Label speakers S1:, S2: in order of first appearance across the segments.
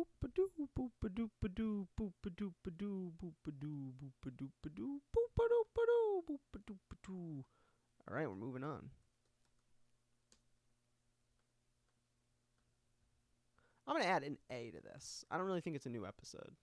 S1: Boop-a-doo, boop-a-doop-a-doo, boop-a-doop-a-doo, boop-a-doo, boop-a-doop-a-doo, boop-a-doop-a-doo, boop-a-doop-a-doo. All right, we're moving on. I'm going to add an A to this. I don't really think it's a new episode.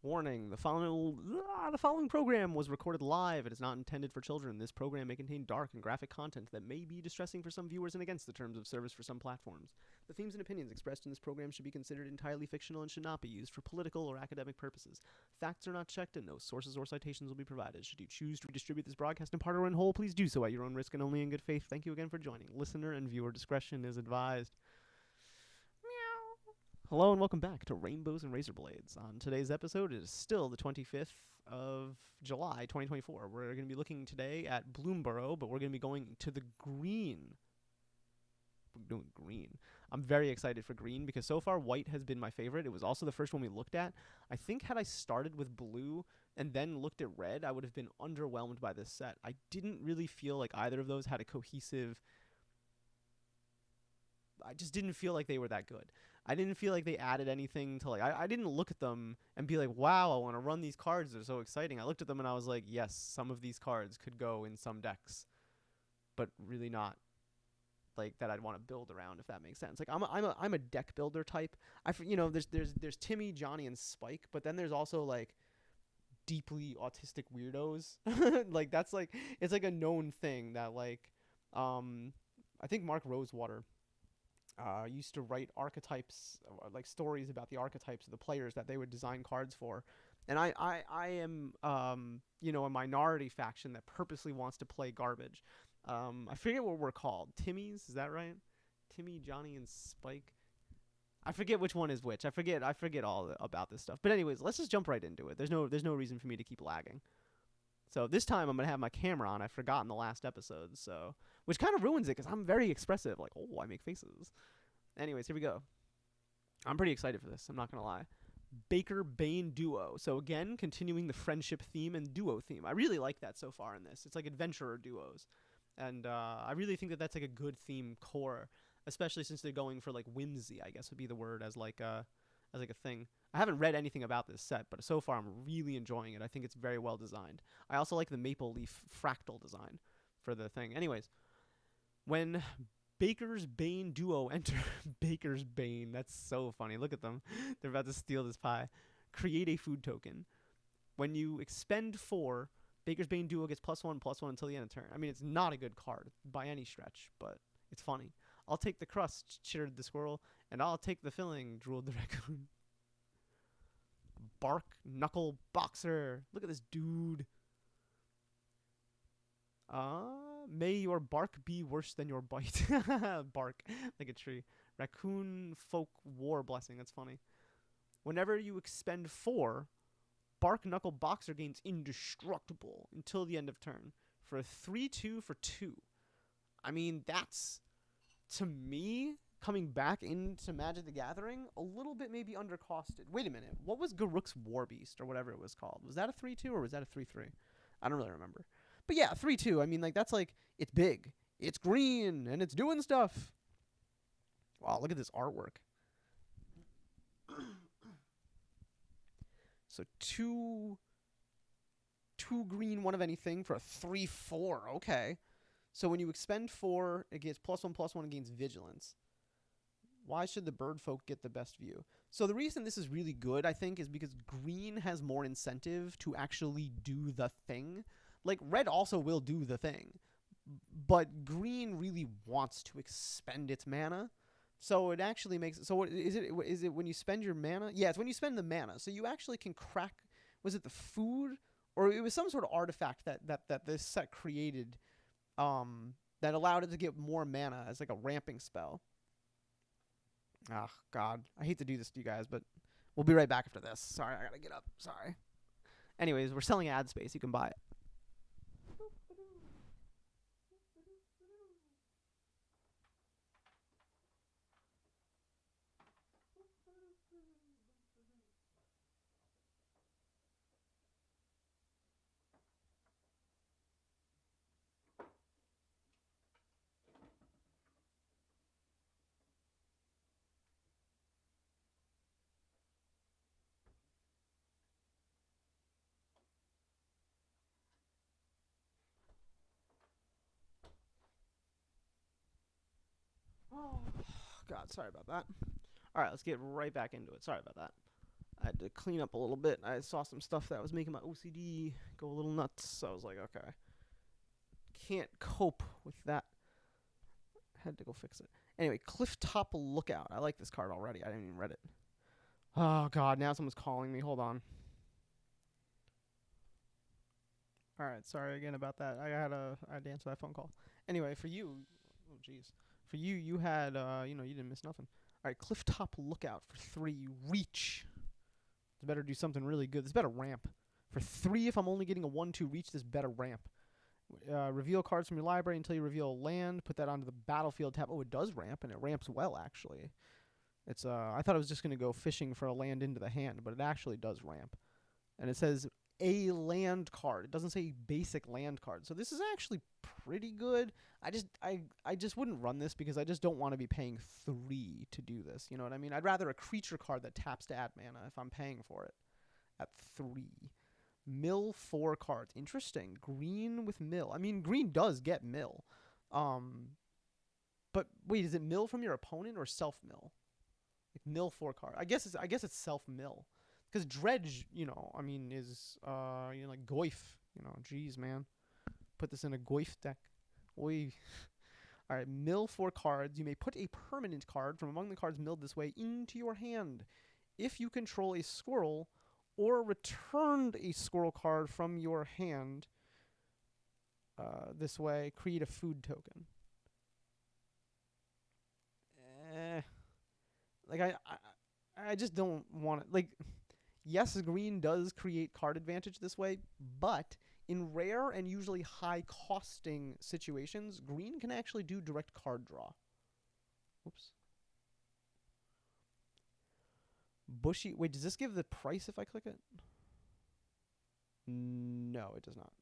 S1: Warning, the following program was recorded live. It is not intended for children. This program may contain dark and graphic content that may be distressing for some viewers and against the terms of service for some platforms. The themes and opinions expressed in this program should be considered entirely fictional and should not be used for political or academic purposes. Facts are not checked and no sources or citations will be provided. Should you choose to redistribute this broadcast in part or in whole, please do so at your own risk and only in good faith. Thank you again for joining. Listener and viewer discretion is advised. Hello and welcome back to Rainbows and Razor Blades. On today's episode, it is still the 25th of July, 2024. We're going to be looking today at Bloomburrow, but we're going to be going to the green. We're doing green. I'm very excited for green because so far white has been my favorite. It was also the first one we looked at. I think had I started with blue and then looked at red, I would have been underwhelmed by this set. I didn't really feel like either of those had a cohesive... I just didn't feel like they were that good. I didn't feel like they added anything to, like, I didn't look at them and be like, wow, I want to run these cards. They're so exciting. I looked at them and I was like, yes, some of these cards could go in some decks, but really not like that I'd want to build around, if that makes sense. Like I'm a deck builder type. There's Timmy, Johnny, and Spike, but then there's also like deeply autistic weirdos. Like that's like, it's like a known thing that like, I think Mark Rosewater used to write archetypes, like stories about the archetypes of the players that they would design cards for. And I am, a minority faction that purposely wants to play garbage. I forget what we're called. Timmy's, is that right? Timmy, Johnny, and Spike. I forget which one is which. I forget all about this stuff. But anyways, let's just jump right into it. There's no reason for me to keep lagging. So this time I'm going to have my camera on. I forgot in the last episode, so which kind of ruins it because I'm very expressive. Like, oh, I make faces. Anyways, here we go. I'm pretty excited for this. I'm not going to lie. Baker Bane duo. So again, continuing the friendship theme and duo theme. I really like that so far in this. It's like adventurer duos. And I really think that that's like a good theme core, especially since they're going for like whimsy, I guess would be the word, as like a thing. I haven't read anything about this set, but so far I'm really enjoying it. I think it's very well designed. I also like the maple leaf fractal design for the thing. Anyways, when Baker's Bane duo enter... Baker's Bane, that's so funny. Look at them. They're about to steal this pie. Create a food token. When you expend 4, Baker's Bane duo gets +1/+1 until the end of turn. I mean, it's not a good card by any stretch, but it's funny. I'll take the crust, chittered the squirrel, and I'll take the filling, drooled the raccoon. Bark Knuckle Boxer. Look at this dude. May your bark be worse than your bite. Bark like a tree. Raccoon Folk War Blessing. That's funny. Whenever you expend 4, Bark Knuckle Boxer gains indestructible until the end of turn for a 3/2 for 2. I mean, that's, to me, coming back into Magic the Gathering, a little bit maybe undercosted. Wait a minute. What was Garruk's Warbeast or whatever it was called? Was that a 3/2 or was that a 3/3? I don't really remember. But yeah, 3/2. I mean, like, that's like, it's big. It's green and it's doing stuff. Wow, look at this artwork. So 2 green, 1 of anything for a 3/4. Okay. So when you expend 4, it gets +1/+1 and gains vigilance. Why should the bird folk get the best view? So the reason this is really good, I think, is because green has more incentive to actually do the thing. Like, red also will do the thing, but green really wants to expend its mana. So it actually makes... So what, is it when you spend your mana? Yeah, it's when you spend the mana. So you actually can crack... Was it the food? Or it was some sort of artifact that this set created that allowed it to get more mana as like a ramping spell. Oh, God. I hate to do this to you guys, but we'll be right back after this. Sorry, I gotta get up. Sorry. Anyways, we're selling ad space. You can buy it. God, sorry about that. All right, let's get right back into it. Sorry about that. I had to clean up a little bit. I saw some stuff that was making my OCD go a little nuts. So I was like, okay, can't cope with that. Had to go fix it. Anyway, Clifftop Lookout. I like this card already. I didn't even read it. Oh, God, now someone's calling me. Hold on. All right, sorry again about that. I had to answer that phone call. Anyway, for you, oh, jeez. For you, you had, you didn't miss nothing. All right, Clifftop Lookout for 3. Reach. This better do something really good. This better ramp. For 3, if I'm only getting a 1/2 reach, this better ramp. Reveal cards from your library until you reveal a land. Put that onto the battlefield tab. Oh, it does ramp, and it ramps well, actually. It's I thought I was just going to go fishing for a land into the hand, but it actually does ramp. And it says a land card. It doesn't say basic land card. So this is actually pretty good. I just wouldn't run this because I just don't want to be paying 3 to do this. You know what I mean? I'd rather a creature card that taps to add mana if I'm paying for it at 3. Mill 4 cards. Interesting. Green with mill. I mean, green does get mill. But wait, is it mill from your opponent or self-mill? Like mill 4 card. I guess it's self-mill. Because dredge, is like Goyf. Jeez, man. Put this in a Goyf deck. Oy. Alright, mill 4 cards. You may put a permanent card from among the cards milled this way into your hand. If you control a squirrel or returned a squirrel card from your hand this way, create a food token. I just don't want it. Like, yes, green does create card advantage this way, but in rare and usually high-costing situations, green can actually do direct card draw. Oops. Bushy. Wait, does this give the price if I click it? No, it does not.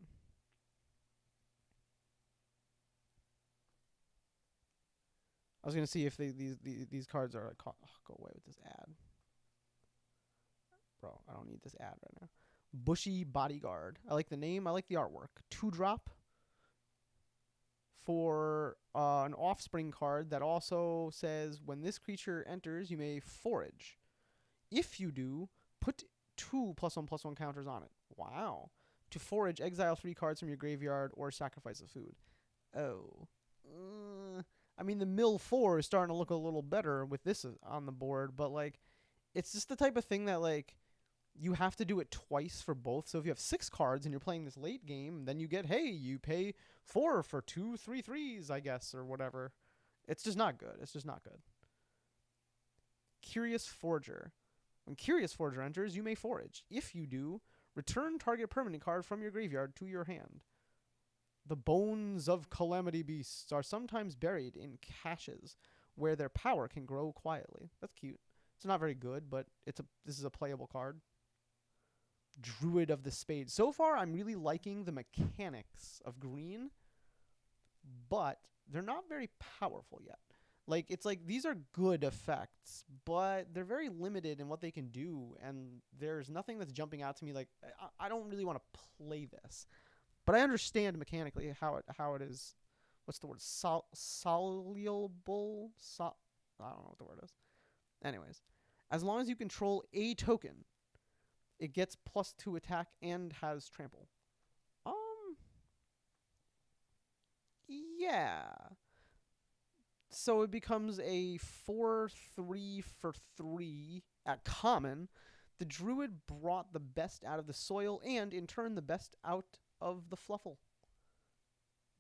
S1: I was going to see if these cards are like, go away with this ad. Bro, I don't need this ad right now. Bushy Bodyguard. I like the name. I like the artwork. 2-drop for an offspring card that also says when this creature enters, you may forage. If you do, put 2 +1/+1 counters on it. Wow. To forage, exile 3 cards from your graveyard or sacrifice a food. Oh. I mean, the mill 4 is starting to look a little better with this on the board, but, like, it's just the type of thing that, like, you have to do it twice for both. So if you have 6 cards and you're playing this late game, then you get, hey, you pay 4 for 2 3/3s, I guess, or whatever. It's just not good. It's just not good. Curious Forger. When Curious Forger enters, you may forage. If you do, return target permanent card from your graveyard to your hand. The bones of calamity beasts are sometimes buried in caches where their power can grow quietly. That's cute. It's not very good, but this is a playable card. Druid of the Spade. So far, I'm really liking the mechanics of green, but they're not very powerful yet. Like, it's like these are good effects, but they're very limited in what they can do, and there's nothing that's jumping out to me. Like, I don't really want to play this. But I understand mechanically how it is. What's the word? Soluble? I don't know what the word is. Anyways, as long as you control a token, it gets +2 attack and has trample. Yeah. So it becomes a 4/3 for 3 at common. The druid brought the best out of the soil and, in turn, the best out of the fluffle.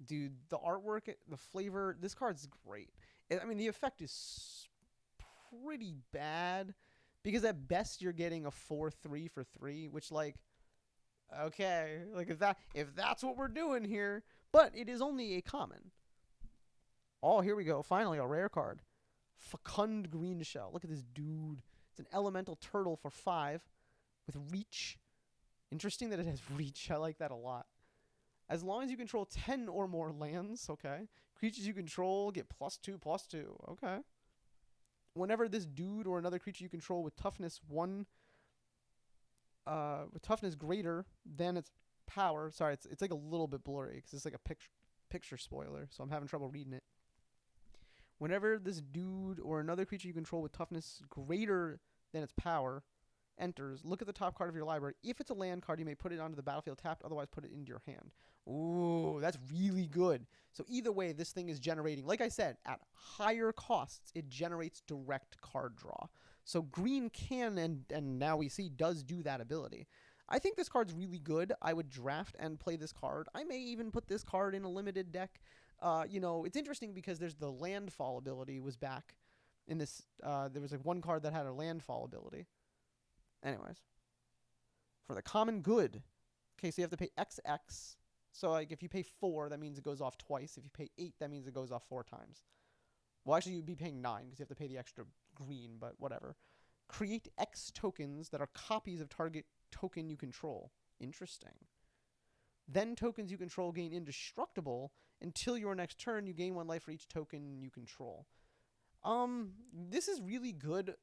S1: Dude, the artwork, the flavor, this card's great. I mean, the effect is pretty bad because at best you're getting a 4/3 for 3, which, like, okay, like if that's what we're doing here, but it is only a common. Oh, here we go. Finally, a rare card. Fecund Green Shell. Look at this dude. It's an elemental turtle for 5 with reach. Interesting that it has reach. I like that a lot. As long as you control 10 or more lands, okay. Creatures you control get +2/+2. Okay. Whenever this dude or another creature you control with toughness 1, with toughness greater than its power. Sorry, it's like a little bit blurry because it's like a picture spoiler, so I'm having trouble reading it. Whenever this dude or another creature you control with toughness greater than its power enters, look at the top card of your library. If it's a land card, you may put it onto the battlefield tapped, otherwise put it into your hand. Ooh, that's really good. So either way, this thing is generating, like I said, at higher costs, it generates direct card draw. So green can, and now we see, does do that ability. I think this card's really good. I would draft and play this card. I may even put this card in a limited deck. It's interesting because there's the landfall ability was back in this. There was like one card that had a landfall ability. Anyways, for the common good, okay, so you have to pay XX. So like if you pay 4, that means it goes off twice. If you pay 8, that means it goes off 4 times. Well, actually, you'd be paying 9 because you have to pay the extra green, but whatever. Create X tokens that are copies of target token you control. Interesting. Then tokens you control gain indestructible until your next turn. You gain 1 life for each token you control. This is really good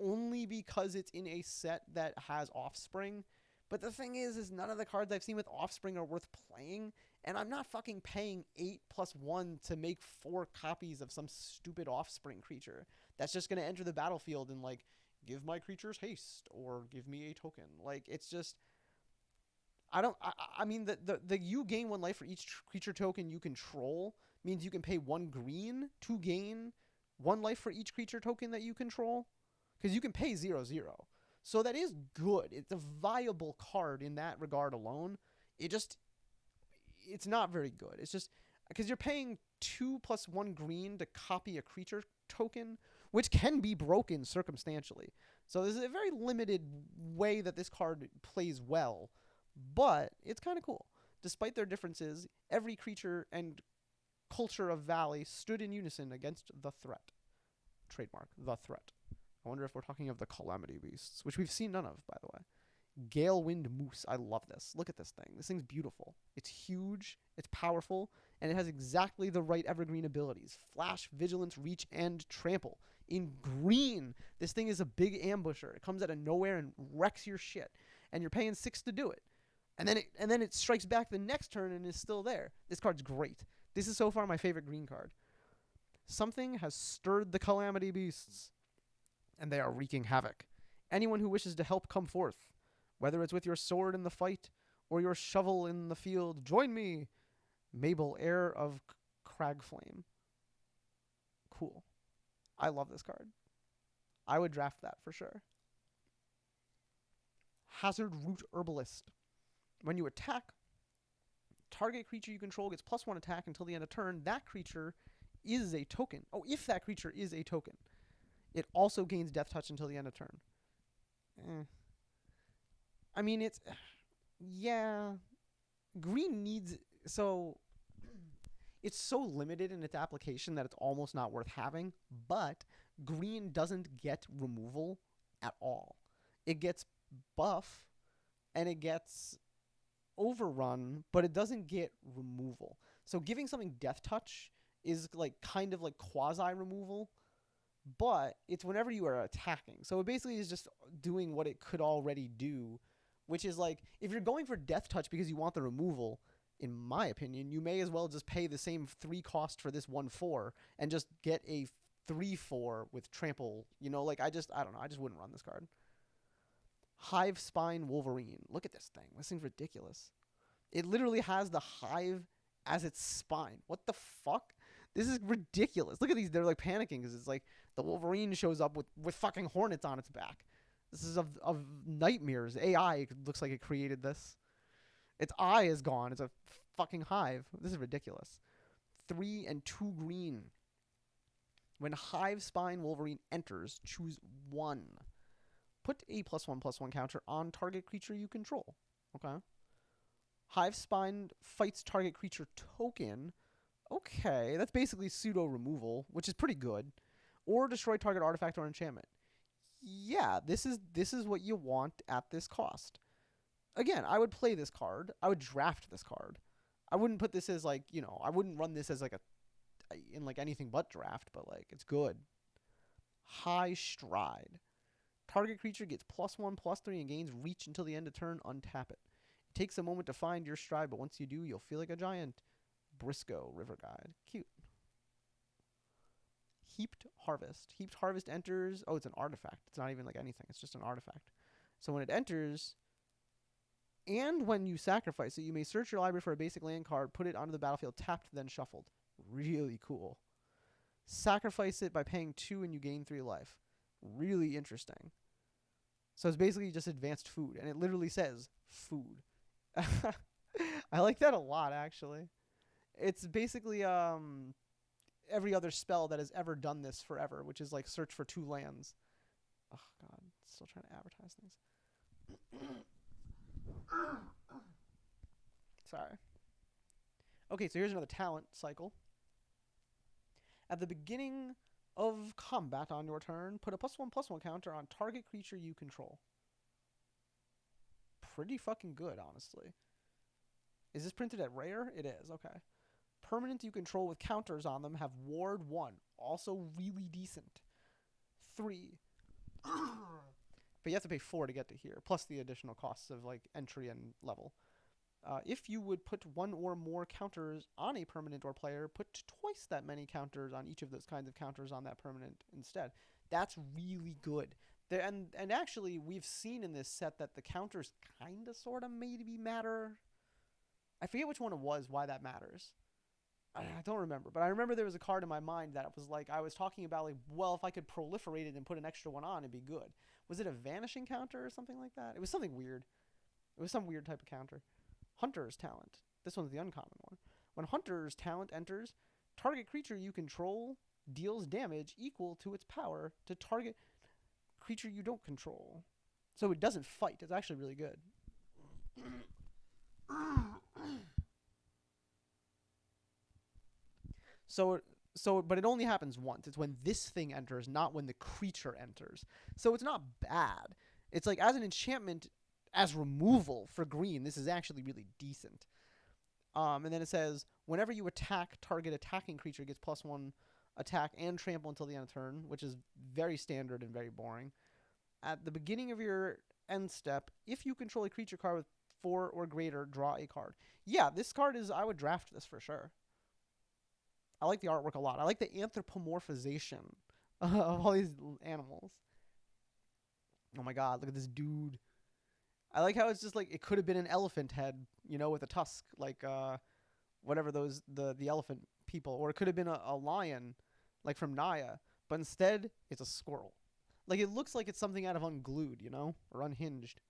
S1: only because it's in a set that has Offspring. But the thing is none of the cards I've seen with Offspring are worth playing, and I'm not fucking paying 8 plus 1 to make 4 copies of some stupid Offspring creature that's just going to enter the battlefield and, like, give my creatures haste or give me a token. Like, it's just... I mean, the you gain 1 life for each creature token you control means you can pay 1 green to gain 1 life for each creature token that you control. Because you can pay 0/0. So that is good. It's a viable card in that regard alone. It's not very good. It's just because you're paying 2 plus 1 green to copy a creature token, which can be broken circumstantially. So there's a very limited way that this card plays well, but it's kind of cool. Despite their differences, every creature and culture of Valley stood in unison against the threat. Trademark, the threat. I wonder if we're talking of the Calamity Beasts, which we've seen none of, by the way. Galewind Moose. I love this. Look at this thing. This thing's beautiful. It's huge, it's powerful, and it has exactly the right evergreen abilities. Flash, Vigilance, Reach, and Trample. In green, this thing is a big ambusher. It comes out of nowhere and wrecks your shit, and you're paying 6 to do it. And then it strikes back the next turn and is still there. This card's great. This is so far my favorite green card. Something has stirred the Calamity Beasts, and they are wreaking havoc. Anyone who wishes to help, come forth. Whether it's with your sword in the fight or your shovel in the field, join me. Mabel, heir of Cragflame. Cool. I love this card. I would draft that for sure. Hazard Root Herbalist. When you attack, target creature you control gets +1 attack until the end of turn. That creature is a token. Oh, if that creature is a token. It also gains Death Touch until the end of turn. I mean, it's... Yeah. Green needs... So... It's so limited in its application that it's almost not worth having. But green doesn't get removal at all. It gets buff, and it gets overrun, but it doesn't get removal. So giving something Death Touch is like kind of like quasi removal, but it's whenever you are attacking. So it basically is just doing what it could already do, which is like, if you're going for Death Touch because you want the removal, in my opinion, you may as well just pay the same 3 cost for this 1/4 and just get a 3/4 with trample. You know, like I don't know. I just wouldn't run this card. Hive Spine Wolverine. Look at this thing. This thing's ridiculous. It literally has the hive as its spine. What the fuck? This is ridiculous. Look at these. They're like panicking because it's like the Wolverine shows up with fucking hornets on its back. This is of nightmares. AI looks like it created this. Its eye is gone. It's a fucking hive. This is ridiculous. 3 and 2 green. When Hive Spine Wolverine enters, choose 1. Put a +1/+1 counter on target creature you control. Okay. Hive Spine fights target creature token. Okay, that's basically pseudo removal, which is pretty good. Or destroy target artifact or enchantment. Yeah, this is what you want at this cost. Again, I would play this card. I would draft this card. I wouldn't put this as like, you know, I wouldn't run this as like in like anything but draft, but like it's good. High Stride. Target creature gets +1/+3 and gains reach until the end of turn. Untap it. It takes a moment to find your stride, but once you do, you'll feel like a giant. Briscoe River Guide. Cute. Heaped Harvest. Heaped Harvest enters. Oh, it's an artifact. It's not even like anything. It's just an artifact. So when it enters, and when you sacrifice it, you may search your library for a basic land card, put it onto the battlefield, tapped, then shuffled. Really cool. Sacrifice it by paying 2 and you gain 3 life. Really interesting. So it's basically just advanced food, and it literally says food. I like that a lot, actually. It's basically every other spell that has ever done this forever, which is like search for 2 lands. Oh god, still trying to advertise things. Sorry. Okay, so here's another talent cycle. At the beginning of combat on your turn, put a +1/+1 counter on target creature you control. Pretty fucking good, honestly. Is this printed at rare? It is, okay. Permanent you control with counters on them have ward 1. Also really decent. 3. But you have to pay 4 to get to here, plus the additional costs of like entry and level. If you would put 1 or more counters on a permanent or player, put twice that many counters on each of those kinds of counters on that permanent instead. That's really good. There, and actually, we've seen in this set that the counters kind of sort of maybe matter. I forget which one it was, why that matters. I don't remember, but I remember there was a card in my mind that was like, I was talking about like, well, if I could proliferate it and put an extra one on, it'd be good. Was it a vanishing counter or something like that? It was something weird. It was some weird type of counter. Hunter's Talent. This one's the uncommon one. When Hunter's Talent enters, target creature you control deals damage equal to its power to target creature you don't control. So it doesn't fight. It's actually really good. But it only happens once. It's when this thing enters, not when the creature enters. So it's not bad. It's like as an enchantment, as removal for green, this is actually really decent. And then it says, whenever you attack, target attacking creature gets +1 attack and trample until the end of turn, which is very standard and very boring. At the beginning of your end step, if you control a creature card with 4 or greater, draw a card. Yeah, this card is, I would draft this for sure. I like the artwork a lot. I like the anthropomorphization of all these animals. Oh my god, look at this dude. I like how it's just like, it could have been an elephant head, you know, with a tusk, like whatever those, the elephant people. Or it could have been a lion, like from Naya. But instead, it's a squirrel. Like, it looks like it's something out of Unglued, you know? Or Unhinged.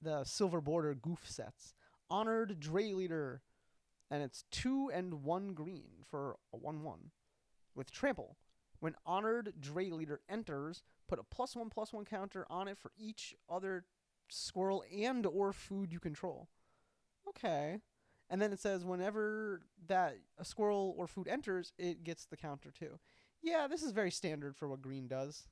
S1: The silver border goof sets. Honored Dray Leader. And it's 2 and 1 green for a 1/1 with trample. When Honored Dray Leader enters, put a +1/+1 counter on it for each other squirrel and or food you control. Okay. And then it says whenever that a squirrel or food enters, it gets the counter too. Yeah, this is very standard for what green does.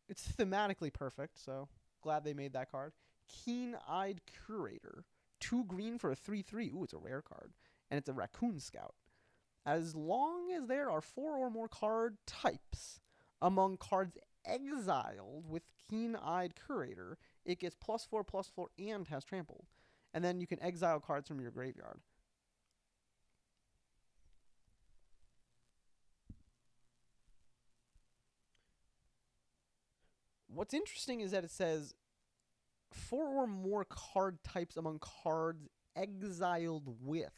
S1: It's thematically perfect, so glad they made that card. Keen-Eyed Curator. 2 green for a 3/3. Ooh, it's a rare card. And it's a Raccoon Scout. As long as there are 4 or more card types among cards exiled with Keen-Eyed Curator, it gets +4/+4 and has trampled. And then you can exile cards from your graveyard. What's interesting is that it says 4 or more card types among cards exiled with.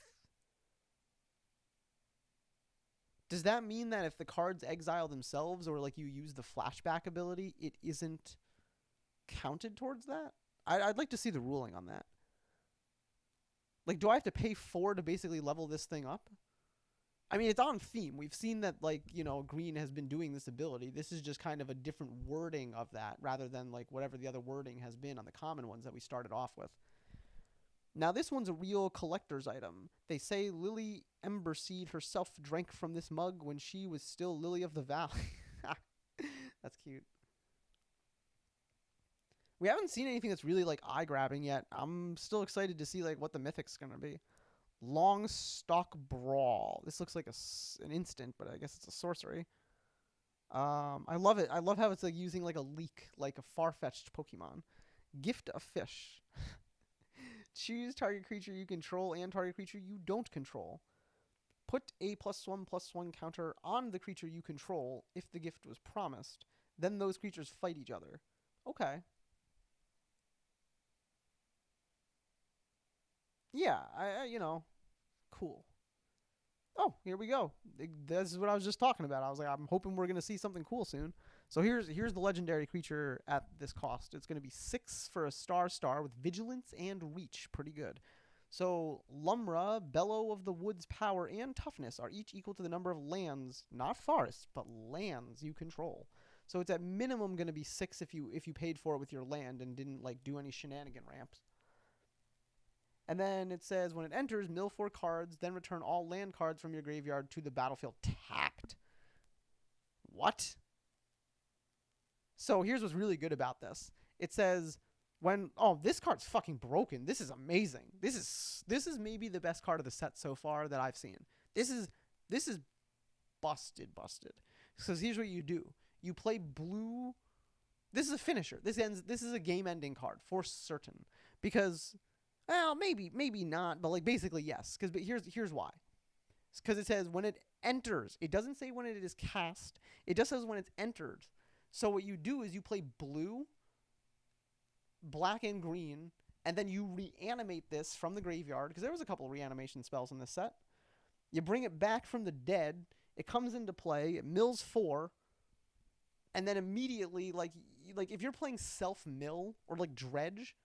S1: Does that mean that if the cards exile themselves, or like you use the flashback ability, it isn't counted towards that? I'd like to see the ruling on that. Like, do I have to pay 4 to basically level this thing up? I mean, it's on theme. We've seen that, like, you know, green has been doing this ability. This is just kind of a different wording of that, rather than, like, whatever the other wording has been on the common ones that we started off with. Now, this one's a real collector's item. They say Lily Emberseed herself drank from this mug when she was still Lily of the Valley. That's cute. We haven't seen anything that's really, like, eye-grabbing yet. I'm still excited to see, like, what the mythic's gonna be. Long Stalk Brawl. This looks like an instant, but I guess it's a sorcery. I love it. I love how it's, like, using, like, a leak, like a far-fetched Pokemon. Gift a Fish. Choose target creature you control and target creature you don't control.
S2: Put a +1/+1 counter on the creature you control if the gift was promised. Then those creatures fight each other. Okay. Yeah, cool. Oh, here we go. This is what I was just talking about. I was like, I'm hoping we're gonna see something cool soon. So here's the legendary creature at this cost. It's gonna be 6 for a star with vigilance and reach. Pretty good. So Lumra, Bellow of the Wood's power and toughness are each equal to the number of lands, not forests, but lands you control. So it's at minimum gonna be 6 if you paid for it with your land and didn't like do any shenanigan ramps. And then it says, when it enters, mill 4 cards, then return all land cards from your graveyard to the battlefield tapped. What? So here's what's really good about this. It says, this card's fucking broken. This is amazing. This is maybe the best card of the set so far that I've seen. This is busted. Because here's what you do. You play blue. This is a finisher. This is a game-ending card for certain. Because... well, maybe not, but like basically yes. But here's why. Because it says when it enters. It doesn't say when it is cast. It just says when it's entered. So what you do is you play blue, black, and green, and then you reanimate this from the graveyard. Because there was a couple of reanimation spells in this set. You bring it back from the dead. It comes into play. It mills 4. And then immediately, like if you're playing self-mill or like dredge...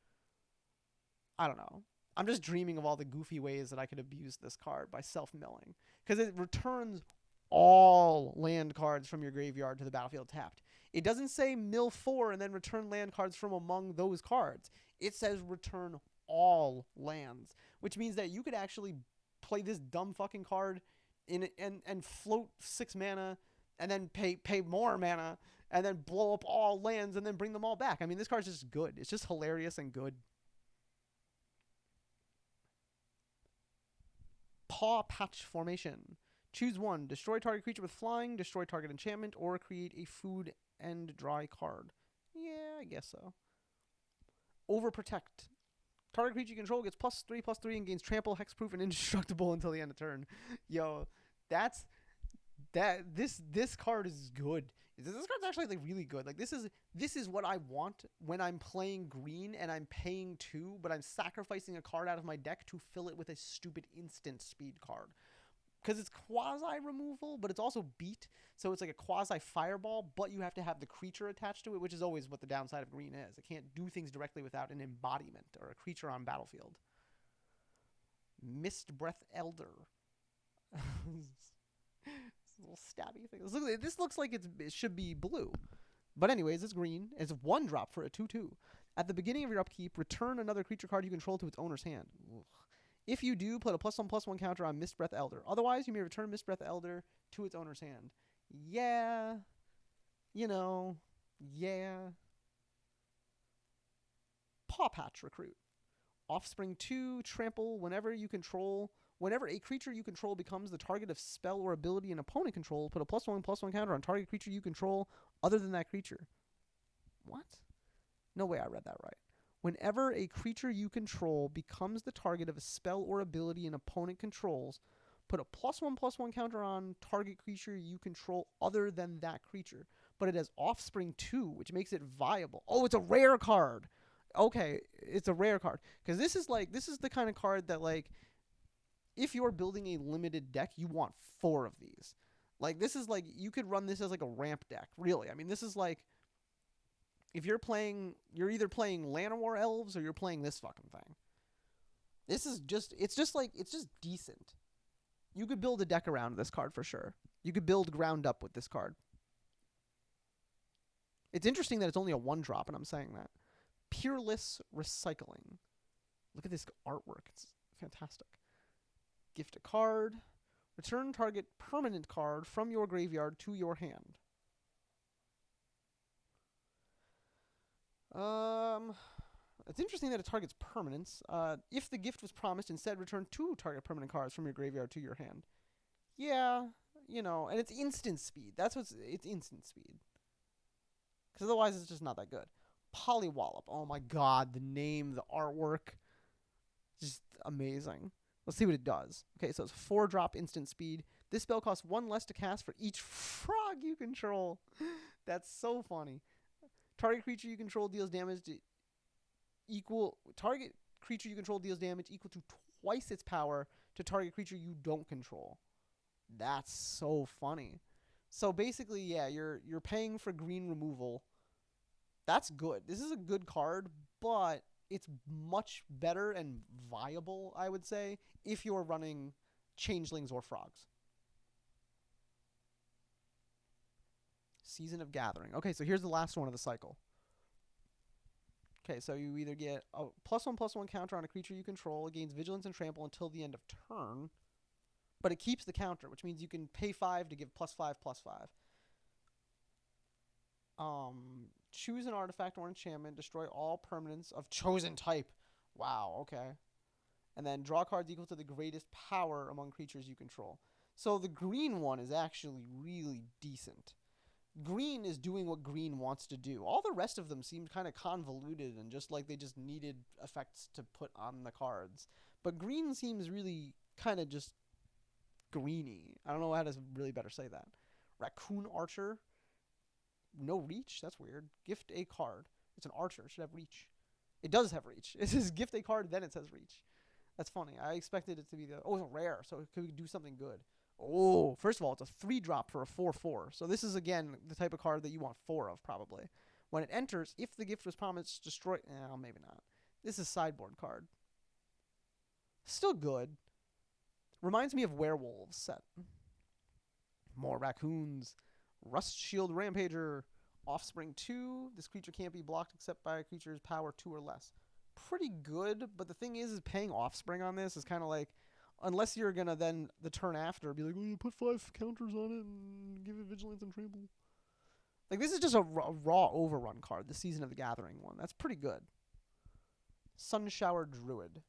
S2: I don't know. I'm just dreaming of all the goofy ways that I could abuse this card by self-milling. Because it returns all land cards from your graveyard to the battlefield tapped. It doesn't say mill 4 and then return land cards from among those cards. It says return all lands. Which means that you could actually play this dumb fucking card and float 6 mana and then pay more mana and then blow up all lands and then bring them all back. I mean, this card's just good. It's just hilarious and good. Paw Patch Formation. Choose one. Destroy target creature with flying, destroy target enchantment, or create a food and dry card. Yeah, I guess so. Overprotect. Target creature you control gets +3/+3 and gains trample, hexproof, and indestructible until the end of turn. Yo, this card is good. This card's actually like really good. Like this is what I want when I'm playing green and I'm paying 2, but I'm sacrificing a card out of my deck to fill it with a stupid instant speed card. Because it's quasi removal, but it's also beat, so it's like a quasi fireball, but you have to have the creature attached to it, which is always what the downside of green is. It can't do things directly without an embodiment or a creature on battlefield. Mist Breath Elder. Little stabby thing. This looks like it should be blue. But anyways, it's green. It's 1-drop for a 2/2. At the beginning of your upkeep, return another creature card you control to its owner's hand. Ugh. If you do, put a +1/+1 counter on Mist Breath Elder. Otherwise, you may return Mist Breath Elder to its owner's hand. Yeah. Yeah. Paw Patch Recruit. Offspring 2, trample whenever a creature you control becomes the target of spell or ability an opponent controls, put a +1/+1 counter on target creature you control other than that creature. What? No way I read that right. Whenever a creature you control becomes the target of a spell or ability an opponent controls, put a +1/+1 counter on target creature you control other than that creature. But it has Offspring 2, which makes it viable. Oh, it's a rare card. Okay, it's a rare card. Because this is the kind of card that, like, if you're building a limited deck, you want 4 of these. Like, this is like, you could run this as like a ramp deck, really. I mean, this is like, if you're either playing Llanowar Elves or you're playing this fucking thing. It's just decent. You could build a deck around this card for sure. You could build ground up with this card. It's interesting that it's only a 1-drop, and I'm saying that. Peerless Recycling. Look at this artwork. It's fantastic. Gift a card. Return target permanent card from your graveyard to your hand. It's interesting that it targets permanents. If the gift was promised, instead return 2 target permanent cards from your graveyard to your hand. Yeah, and it's instant speed. It's instant speed. Because otherwise it's just not that good. Polywallop. Oh my god, the name, the artwork. Just amazing. Let's see what it does. Okay, so it's 4-drop instant speed. This spell costs 1 less to cast for each frog you control. That's so funny. Target creature you control deals damage equal to twice its power to target creature you don't control. That's so funny. So basically, yeah, you're paying for green removal. That's good. This is a good card, but it's much better and viable, I would say, if you're running changelings or frogs. Season of Gathering. Okay, so here's the last one of the cycle. Okay, so you either get a +1/+1 counter on a creature you control. It gains vigilance and trample until the end of turn. But it keeps the counter, which means you can pay 5 to give +5/+5. Choose an artifact or enchantment. Destroy all permanents of chosen type. Wow, okay. And then draw cards equal to the greatest power among creatures you control. So the green one is actually really decent. Green is doing what green wants to do. All the rest of them seemed kind of convoluted and just like they just needed effects to put on the cards. But green seems really kind of just greeny. I don't know how to really better say that. Raccoon Archer. No reach? That's weird. Gift a card. It's an archer. It should have reach. It does have reach. It says gift a card, then it says reach. That's funny. I expected it to be it's a rare, so it could do something good. Oh, first of all, it's a 3-drop for a 4/4. So this is, again, the type of card that you want 4 of, probably. When it enters, if the gift was promised, destroy... maybe not. This is a sideboard card. Still good. Reminds me of Werewolves set. More raccoons. Rust Shield Rampager. Offspring 2. This creature can't be blocked except by a creature's power 2 or less. Pretty good, but the thing is paying Offspring on this is kind of like... Unless you're going to then, the turn after, be like, you put 5 counters on it and give it vigilance and trample. Like, this is just a raw overrun card, the Season of the Gathering one. That's pretty good. Sunshower Druid.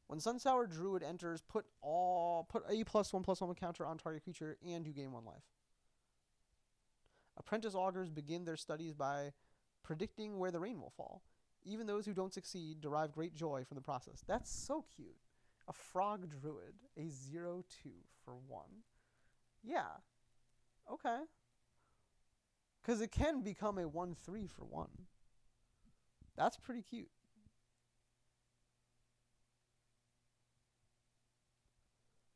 S2: When Sunshower Druid enters, put a +1/+1 counter on target creature, and you gain 1 life. Apprentice Augurs begin their studies by predicting where the rain will fall. Even those who don't succeed derive great joy from the process. That's so cute. A Frog Druid, a 0/2 for 1. Yeah. Okay. Because it can become a 1/3 for 1. That's pretty cute.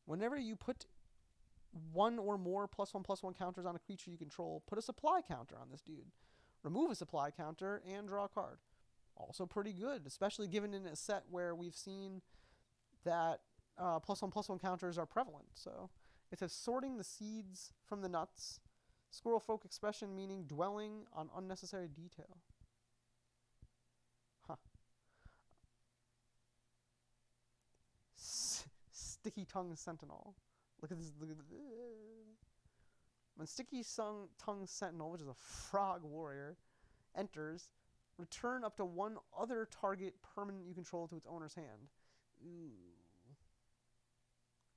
S2: Whenever you put 1 or more +1/+1 counters on a creature you control, put a supply counter on this dude. Remove a supply counter and draw a card. Also pretty good, especially given in a set where we've seen that +1/+1 counters are prevalent. So it says sorting the seeds from the nuts. Squirrel folk expression, meaning dwelling on unnecessary detail. Huh. Sticky Tongue Sentinel. Look at this. When Sticky Tongue Sentinel, which is a frog warrior, enters, return up to 1 other target permanent you control to its owner's hand. Ooh.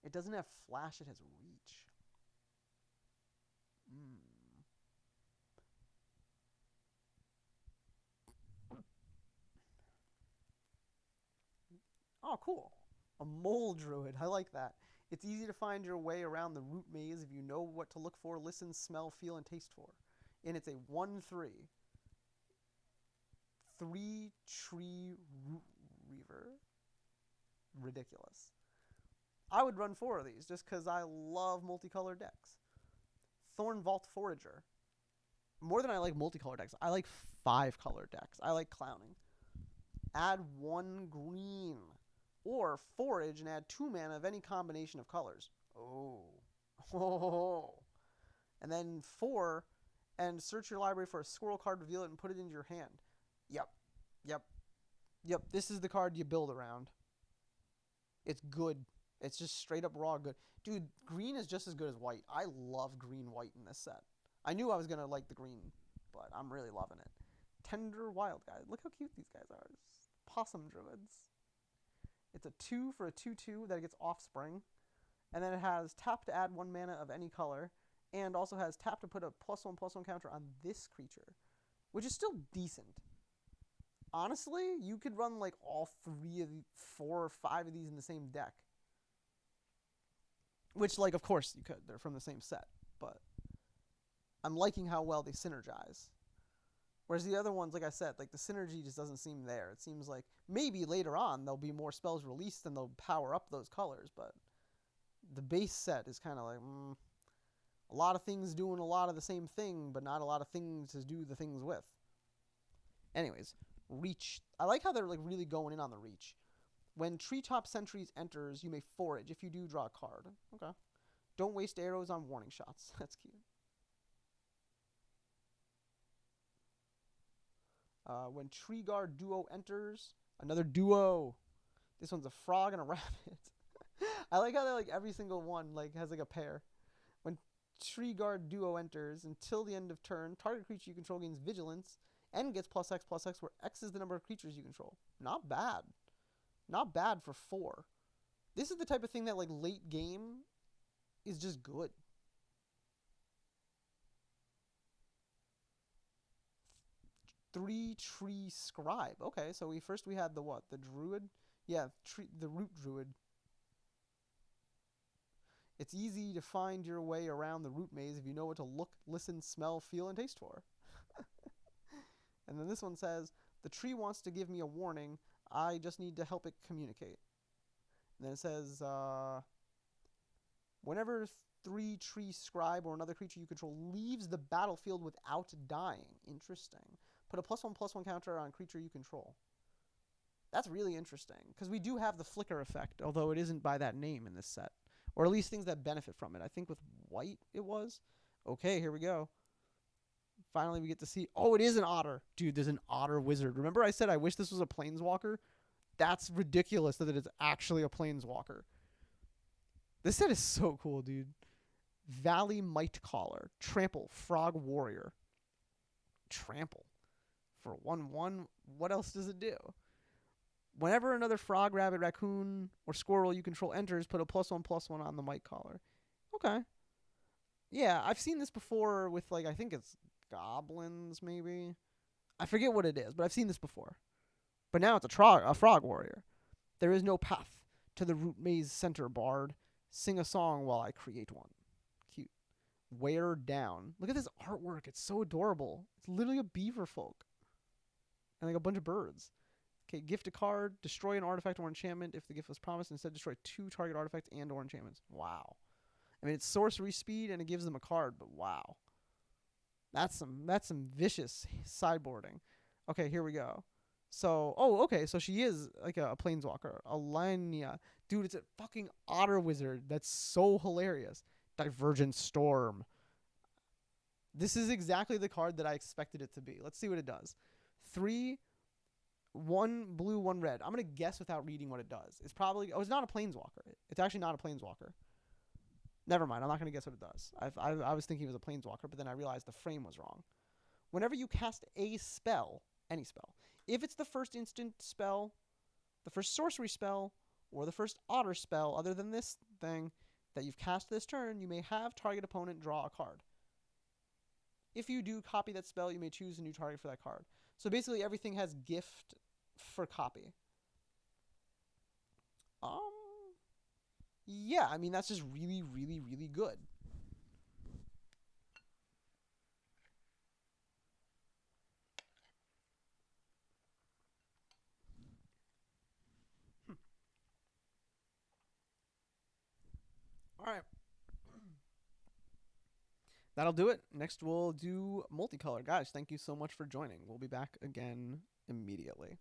S2: It doesn't have flash, it has reach. Oh, cool. A Mole Druid. I like that. It's easy to find your way around the root maze if you know what to look for, listen, smell, feel, and taste for. And it's a 1/3. 3-tree root reaver. Ridiculous. I would run 4 of these just because I love multicolored decks. Thorn Vault Forager. More than I like multicolored decks, I like 5-color decks. I like clowning. Add 1 green. Or forage and add 2 mana of any combination of colors. Oh. And then 4, and search your library for a squirrel card, reveal it, and put it into your hand. Yep. This is the card you build around. It's good. It's just straight up raw good. Dude, green is just as good as white. I love green-white in this set. I knew I was going to like the green, but I'm really loving it. Tender Wild Guy. Look how cute these guys are. Possum Druids. It's a 2 for a 2/2 that gets Offspring. And then it has tap to add 1 mana of any color. And also has tap to put a +1/+1 counter on this creature. Which is still decent. Honestly, you could run like all 4 or 5 of these in the same deck. which, like, of course you could. They're from the same set, but I'm liking how well they synergize. Whereas the other ones, like I said, like the synergy just doesn't seem there. It seems like maybe later on there'll be more spells released and they'll power up those colors, but the base set is kind of like a lot of things doing a lot of the same thing, but not a lot of things to do the things with. Anyways, reach. I like how they're like really going in on the reach. When Treetop Sentries enters, you may forage. If you do, draw a card. Okay. Don't waste arrows on warning shots. That's cute. When Tree Guard Duo enters, another duo. This one's a frog and a rabbit. I like how they like every single one like has like a pair. When Tree Guard Duo enters, until the end of turn, target creature you control gains vigilance and gets +X/+X, where X is the number of creatures you control. Not bad. Not bad for 4. This is the type of thing that like late game is just good. 3 Tree Scribe. Okay, so we had the what? The Druid? Yeah, the Root Druid. It's easy to find your way around the root maze if you know what to look, listen, smell, feel, and taste for. And then this one says, the tree wants to give me a warning. I just need to help it communicate. And then it says, whenever 3 Tree Scribe or another creature you control leaves the battlefield without dying. Interesting. Put a +1/+1 counter on creature you control. That's really interesting, because we do have the flicker effect, although it isn't by that name in this set. Or at least things that benefit from it. I think with white it was. Okay, here we go. Finally we get to see... Oh, it is an otter. Dude, there's an otter wizard. Remember I said I wish this was a planeswalker? That's ridiculous that it's actually a planeswalker. This set is so cool, dude. Valley Might Caller. Trample. Frog Warrior. Trample. For 1/1, what else does it do? Whenever another frog, rabbit, raccoon, or squirrel you control enters, put a +1/+1 on the Might Caller. Okay. Yeah, I've seen this before with, like, I think it's goblins, maybe. I forget what it is, but I've seen this before. But now it's a frog warrior. There is no path to the root maze center, bard. Sing a song while I create one. Cute. Wear down. Look at this artwork. It's so adorable. It's literally a beaver folk. And like a bunch of birds. Okay, gift a card, destroy an artifact or enchantment if the gift was promised. Instead, destroy 2 target artifacts and or enchantments. Wow. I mean, it's sorcery speed and it gives them a card, but wow. That's some vicious sideboarding. Okay, here we go. So, okay, so she is like a planeswalker. Alania. Dude, it's a fucking otter wizard. That's so hilarious. Divergent Storm. This is exactly the card that I expected it to be. Let's see what it does. 3, 1 blue, 1 red. I'm going to guess without reading what it does. It's probably... Oh, it's not a planeswalker. It's actually not a planeswalker. Never mind. I'm not going to guess what it does. I was thinking it was a planeswalker, but then I realized the frame was wrong. Whenever you cast a spell, any spell, if it's the first instant spell, the first sorcery spell, or the first otter spell other than this thing that you've cast this turn, you may have target opponent draw a card. If you do copy that spell, you may choose a new target for that card. So basically everything has gift for copy. Yeah, I mean, that's just really, really, really good. All right. That'll do it. Next, we'll do multicolor. Guys, thank you so much for joining. We'll be back again immediately.